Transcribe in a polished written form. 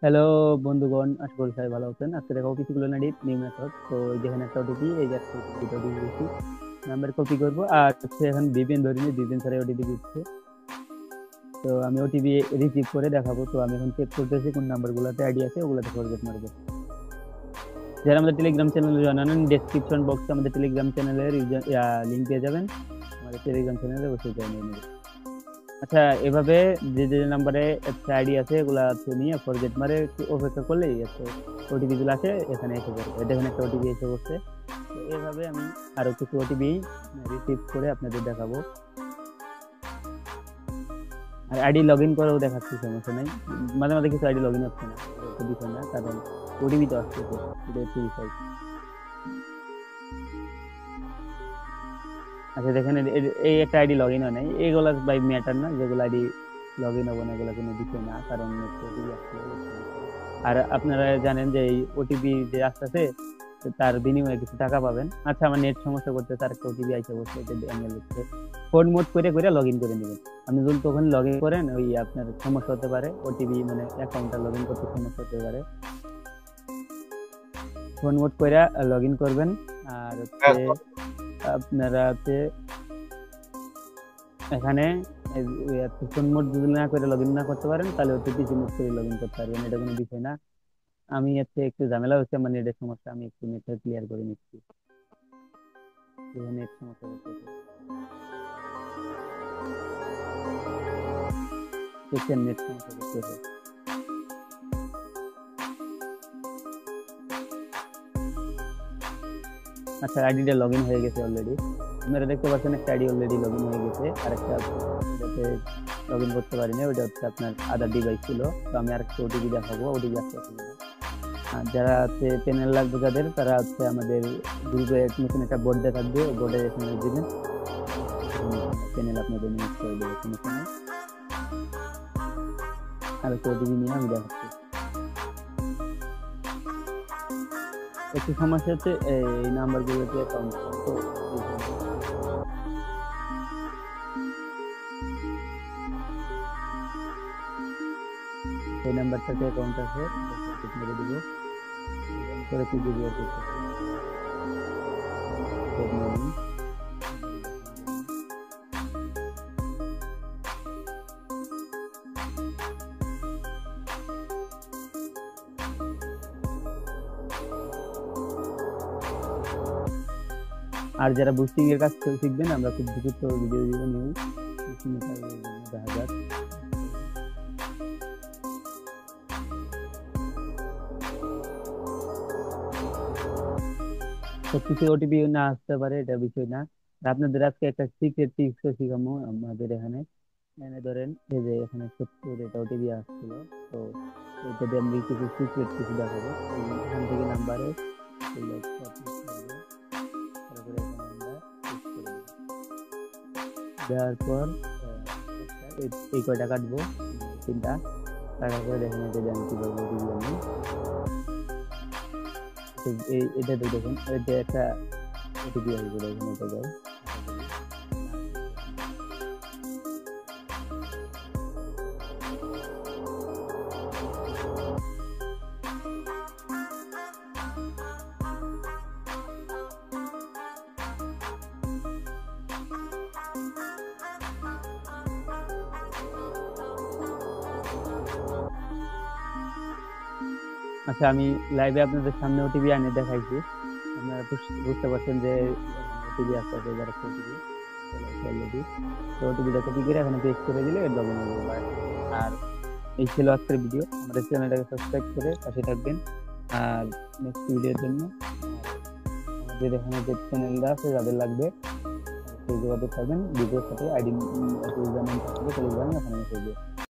Hello বন্ধুগণ, আশা করি সবাই ভালো আছেন। আজকে দেখাবো কিছুগুলো এডিট নিউ মেথড। তো এই যেখানে একটা ওটিপি, এই যে একটা ওটিপি দিয়েছি, নাম্বার কপি করব আর হচ্ছে এখন ভিপিএন ধরে নিয়ে ভিপিএন ছাড়া ওটিপি দিচ্ছে। তো আমি ওটিপি রিসিভ করে দেখাবো। তো আমি এখন চেক করতেছি কোন নাম্বারগুলোতে আইডি আছে, ওগুলোতে ফরগেট মারবো। যারা আমাদের টেলিগ্রাম চ্যানেলে জয়েন হন, ডেসক্রিপশন বক্সে আমাদের টেলিগ্রাম চ্যানেলের লিঙ্ক পেয়ে যাবেন। আমাদের টেলিগ্রাম চ্যানেলে অবশ্যই জয়েন হয়ে নেবেন। আচ্ছা, এভাবে যে যে নাম্বারে একটা আইডি আছে এগুলা নিয়ে ফরগেট মারে একটু অপেক্ষা করলেই আছে ওটিপি গুলো আসে, এখানে এসে পড়বে। দেখেন একটা ওটিপি এসে পড়ছে। তো এভাবে আমি আরো কিছু ওটিপি রিসিভ করে আপনাদের দেখাবো। আর আইডি লগ ইন করেও দেখাচ্ছি, সমস্যা নাই। মাঝে মাঝে কিছু আইডি লগ ইন হচ্ছে না, তো বিষয় না, কারণ ওটিপি তো আসছে, তো এটা হচ্ছে বিষয়। আচ্ছা দেখেন, এই একটা আইডি লগ ইন হয় নাই, এইগুলা বাই ম্যাটার না, যেগুলো আইডি লগ ইন হবো না এগুলো কোনো বিষয় না, কারণ ওটিপি আসছে। আর আপনারা জানেন যে এই ওটিপি যে আসতেছে তার বিনিময়ে কিছু টাকা পাবেন। আচ্ছা, আমার নেট সমস্যা করতে তার একটা ওটিপি আইসা বসে, এটা আমি লিখতে ফোন মোড করে করে লগ ইন করে নেবেন। আপনি যদি তখন লগ ইন করেন, ওই আপনার সমস্যা হতে পারে, ওটিপি মানে অ্যাকাউন্টটা লগ ইন করতে সমস্যা হতে পারে। ফোন মোড করে লগ ইন করবেন। আর হচ্ছে আপনারা হচ্ছে এখানে ফোন মোড যদি না করে লগ ইন না করতে পারেন, তাহলে হচ্ছে পিসি মোড করে লগ ইন করতে পারবেন, এটা কোনো বিষয় না। আমি হচ্ছে একটু ঝামেলা হচ্ছে আমার নেটের সমস্যা, আমি একটু নেটটা ক্লিয়ার করে নিচ্ছি। নেট সমস্যা হচ্ছে, দেখছেন নেট সমস্যা করতেছে। আচ্ছা, আইডিটা লগ ইন হয়ে গেছে অলরেডি, আপনারা দেখতে পাচ্ছেন একটা আইডি অলরেডি লগ ইন হয়ে গেছে। আর একটা যাতে লগ ইন করতে পারি না, ওইটা হচ্ছে আপনার আদার ডিভাইস ছিল। তো আমি আরেকটা ওটিপি দেখাবো, ওটিপি আসতে হবে। আর যারা হচ্ছে চ্যানেল লাগবে যাদের, তারা হচ্ছে আমাদের গ্রুপে নতুন একটা বোর্ড থাকবে, ওই বোর্ডে এসএমএস দিবেন, চ্যানেল আপনাদের নিউজ করে দেবে, সমস্যা নেই। আর একটা ওটিপি নিয়ে আমি দেখাচ্ছি। একটু সমস্যা হচ্ছে এই নাম্বারগুলোতে অ্যাকাউন্ট, তো এই নাম্বারটাতে অ্যাকাউন্ট আছে, মেরে দিব করে কি দিব আর যারা বুস্টিং এর কাজ শিখবেন, আমরা খুব দ্রুত ভিডিও দিব নিউ দেখা যাক। সবকিছু ওটিপি না আসতে পারে, এটা বিষয় না। আপনাদের আজকে একটা সিক্রেট টিপস শিখামো আমাদের এখানে। এনে ধরেন এই যে এখানে 70 এটা ওটিপি আসছিল, তো এটা দিয়ে আমি কিছু সিক্রেট কিছু দেখাবো। এখান থেকে নাম্বারে দেওয়ার পর এই কয়টা কাটবো, 3টা কাটার পরে দেখেন এটা দিয়ে আমি কিভাবে ওটিপি আনি। এটা তো দেখুন, এটা একটা ওটিপি আসবে, দেখুন এটা যায়। আচ্ছা, আমি লাইভে আপনাদের সামনে ওটিপি আনে দেখাইছি, আপনারা বুঝতে পারছেন যে ওটিপি আসতে আছে, যারা ওটিপি অলরেডি। তো ওটিপিটা কপি করে এখানে পেস্ট করে দিলে লগ ইন হয়ে যাবে। আর এই ছিল আজকের ভিডিও, আমাদের চ্যানেলটাকে সাবস্ক্রাইব করে পাশে থাকবেন। আর নেক্সট ভিডিওর জন্য আমাদের এখানে যে চ্যানেলটা আছে যাদের লাগবে সেই যোগাযোগ করবেন, ভিডিওর সাথে আইডি টেলিগ্রামে থাকবে, টেলিগ্রামে ওখানে মেসেজ দিয়ে